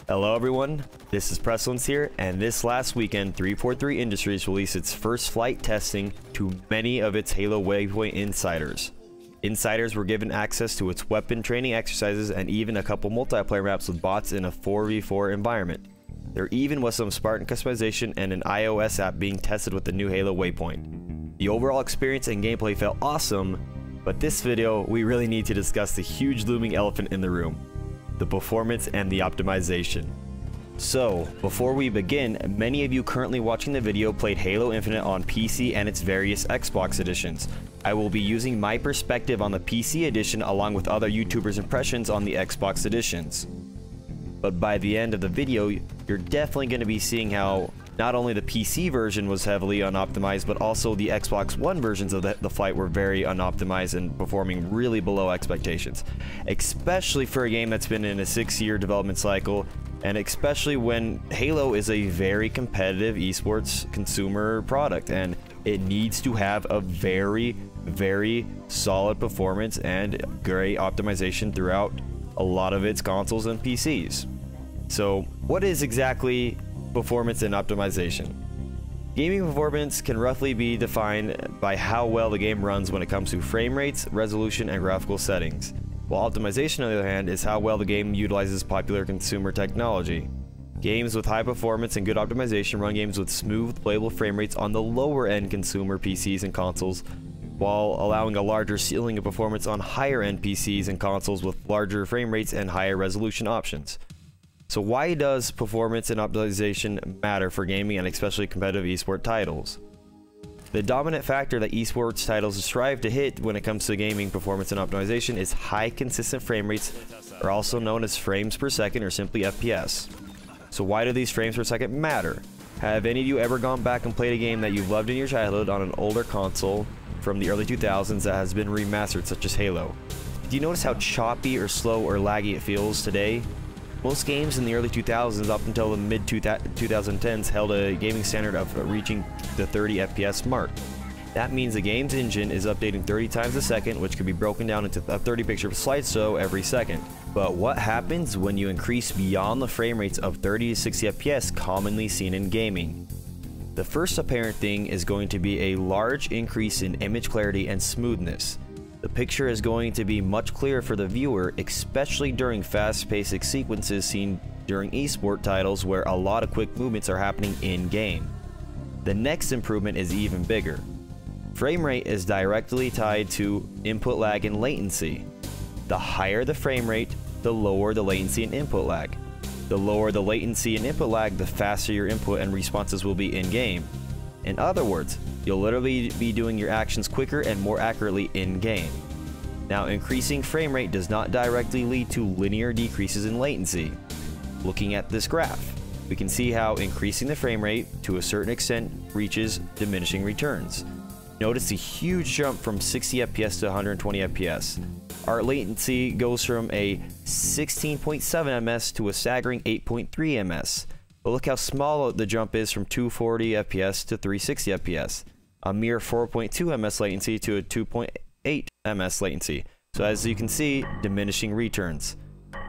Hello everyone, this is Precellence here, and this last weekend 343 Industries released its first flight testing to many of its Halo Waypoint insiders. Insiders were given access to its weapon training exercises and even a couple multiplayer maps with bots in a 4v4 environment. There even was some Spartan customization and an iOS app being tested with the new Halo Waypoint. The overall experience and gameplay felt awesome, but this video we really need to discuss the huge looming elephant in the room: the performance and the optimization. So, before we begin, many of you currently watching the video played Halo Infinite on PC and its various Xbox editions. I will be using my perspective on the PC edition along with other YouTubers' impressions on the Xbox editions. But by the end of the video, you're definitely going to be seeing how not only the PC version was heavily unoptimized, but also the Xbox One versions of the flight were very unoptimized and performing really below expectations. Especially for a game that's been in a 6-year development cycle, and especially when Halo is a very competitive esports consumer product, and it needs to have a very solid performance and great optimization throughout a lot of its consoles and PCs. So what is exactly performance and optimization? Gaming performance can roughly be defined by how well the game runs when it comes to frame rates, resolution, and graphical settings, while optimization, on the other hand, is how well the game utilizes popular consumer technology. Games with high performance and good optimization run games with smooth, playable frame rates on the lower-end consumer PCs and consoles, while allowing a larger ceiling of performance on higher-end PCs and consoles with larger frame rates and higher resolution options. So why does performance and optimization matter for gaming and especially competitive esports titles? The dominant factor that esports titles strive to hit when it comes to gaming performance and optimization is high consistent frame rates, or also known as frames per second or simply FPS. So why do these frames per second matter? Have any of you ever gone back and played a game that you loved in your childhood on an older console from the early 2000s that has been remastered, such as Halo? Do you notice how choppy or slow or laggy it feels today? Most games in the early 2000s up until the mid 2010s held a gaming standard of reaching the 30 FPS mark. That means the game's engine is updating 30 times a second, which could be broken down into a 30 picture slideshow every second. But what happens when you increase beyond the frame rates of 30 to 60 FPS commonly seen in gaming? The first apparent thing is going to be a large increase in image clarity and smoothness. The picture is going to be much clearer for the viewer, especially during fast-paced sequences seen during eSport titles where a lot of quick movements are happening in-game. The next improvement is even bigger. Frame rate is directly tied to input lag and latency. The higher the frame rate, the lower the latency and input lag. The lower the latency and input lag, the faster your input and responses will be in-game. In other words, you'll literally be doing your actions quicker and more accurately in-game. Now, increasing frame rate does not directly lead to linear decreases in latency. Looking at this graph, we can see how increasing the frame rate to a certain extent reaches diminishing returns. Notice the huge jump from 60 FPS to 120 FPS. Our latency goes from a 16.7 ms to a staggering 8.3 ms. But look how small the jump is from 240 FPS to 360 FPS. A mere 4.2 ms latency to a 2.8 ms latency. So as you can see, diminishing returns.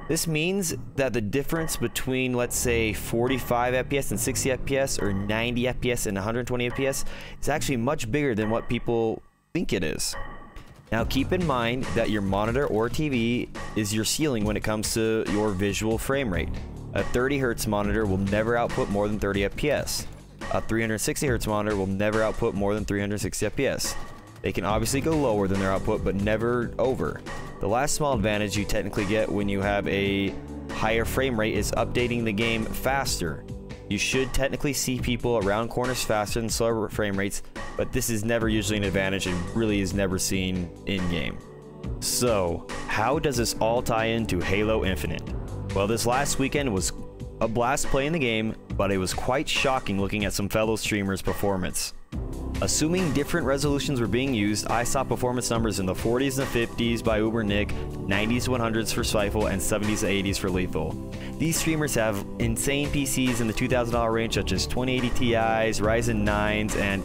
This means that the difference between, let's say, 45 FPS and 60 FPS, or 90 FPS and 120 FPS, is actually much bigger than what people think it is. Now keep in mind that your monitor or TV is your ceiling when it comes to your visual frame rate. A 30Hz monitor will never output more than 30 FPS. A 360Hz monitor will never output more than 360 FPS. They can obviously go lower than their output, but never over. The last small advantage you technically get when you have a higher frame rate is updating the game faster. You should technically see people around corners faster than slower frame rates, but this is never usually an advantage and really is never seen in-game. So, how does this all tie into Halo Infinite? Well, this last weekend was a blast playing the game, but it was quite shocking looking at some fellow streamers' performance. Assuming different resolutions were being used, I saw performance numbers in the 40s and 50s by Uber Nick, 90s to 100s for Spiteful, and 70s to 80s for Lethal. These streamers have insane PCs in the $2,000 range, such as 2080 Ti's, Ryzen 9s, and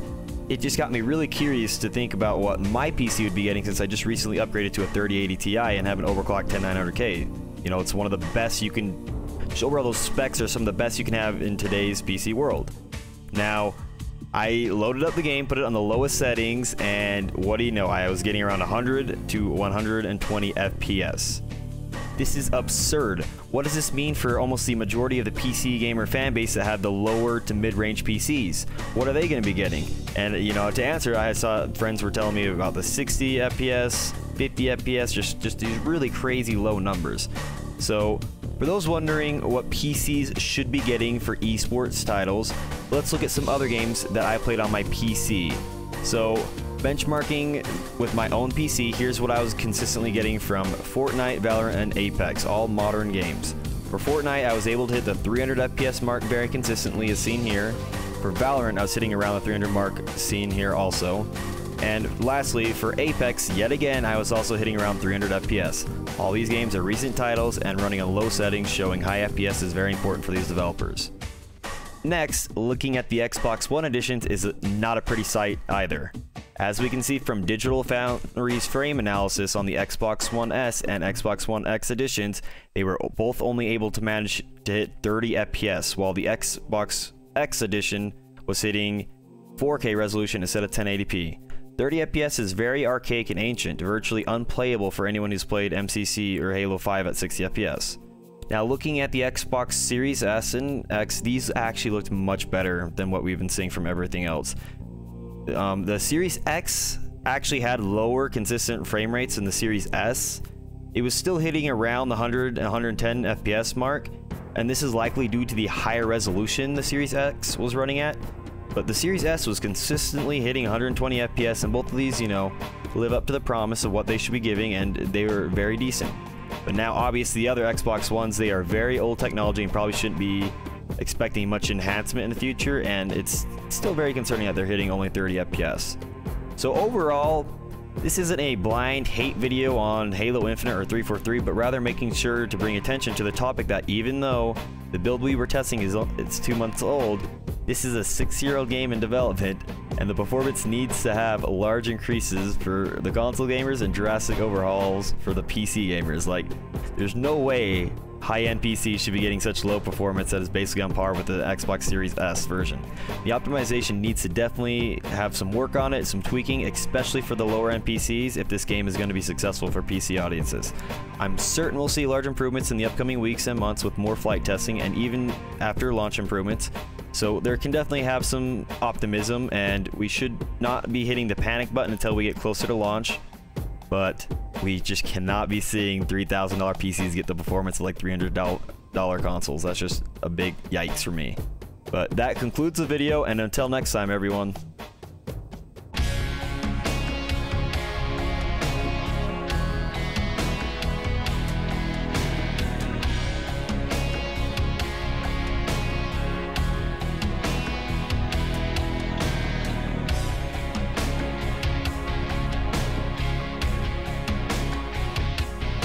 it just got me really curious to think about what my PC would be getting since I just recently upgraded to a 3080 Ti and have an overclocked 10900K. You know, it's one of the best you can Just overall, those specs are some of the best you can have in today's PC world. Now, I loaded up the game, put it on the lowest settings, and what do you know? I was getting around 100 to 120 FPS. This is absurd. What does this mean for almost the majority of the PC gamer fan base that have the lower to mid-range PCs? What are they going to be getting? And, you know, to answer, I saw friends were telling me about the 60 FPS, 50 FPS, just these really crazy low numbers. So, for those wondering what PCs should be getting for esports titles, let's look at some other games that I played on my PC. So, benchmarking with my own PC, here's what I was consistently getting from Fortnite, Valorant, and Apex, all modern games. For Fortnite, I was able to hit the 300 FPS mark very consistently, as seen here. For Valorant, I was hitting around the 300 mark, seen here also. And lastly, for Apex, yet again, I was also hitting around 300 FPS. All these games are recent titles and running on low settings, showing high FPS is very important for these developers. Next, looking at the Xbox One editions is not a pretty sight either. As we can see from Digital Foundry's frame analysis on the Xbox One S and Xbox One X editions, they were both only able to manage to hit 30 FPS, while the Xbox X edition was hitting 4K resolution instead of 1080p. 30 FPS is very archaic and ancient, virtually unplayable for anyone who's played MCC or Halo 5 at 60 FPS. Now, looking at the Xbox Series S and X, these actually looked much better than what we've been seeing from everything else. The Series X actually had lower consistent frame rates than the Series S. It was still hitting around the 100 and 110 FPS mark, and this is likely due to the higher resolution the Series X was running at. But the Series S was consistently hitting 120 FPS, and both of these, you know, live up to the promise of what they should be giving, and they were very decent. But now, obviously, the other Xbox Ones, they are very old technology and probably shouldn't be expecting much enhancement in the future, and it's still very concerning that they're hitting only 30 FPS. So overall, this isn't a blind hate video on Halo Infinite or 343, but rather making sure to bring attention to the topic that even though the build we were testing it's 2 months old, this is a 6-year-old game in development, and the performance needs to have large increases for the console gamers and drastic overhauls for the PC gamers. Like, there's no way high-end PCs should be getting such low performance that is basically on par with the Xbox Series S version. The optimization needs to definitely have some work on it, some tweaking, especially for the lower-end PCs if this game is going to be successful for PC audiences. I'm certain we'll see large improvements in the upcoming weeks and months with more flight testing and even after launch improvements. So there can definitely have some optimism, and we should not be hitting the panic button until we get closer to launch. But we just cannot be seeing $3,000 PCs get the performance of like $300 consoles. That's just a big yikes for me. But that concludes the video, and until next time, everyone.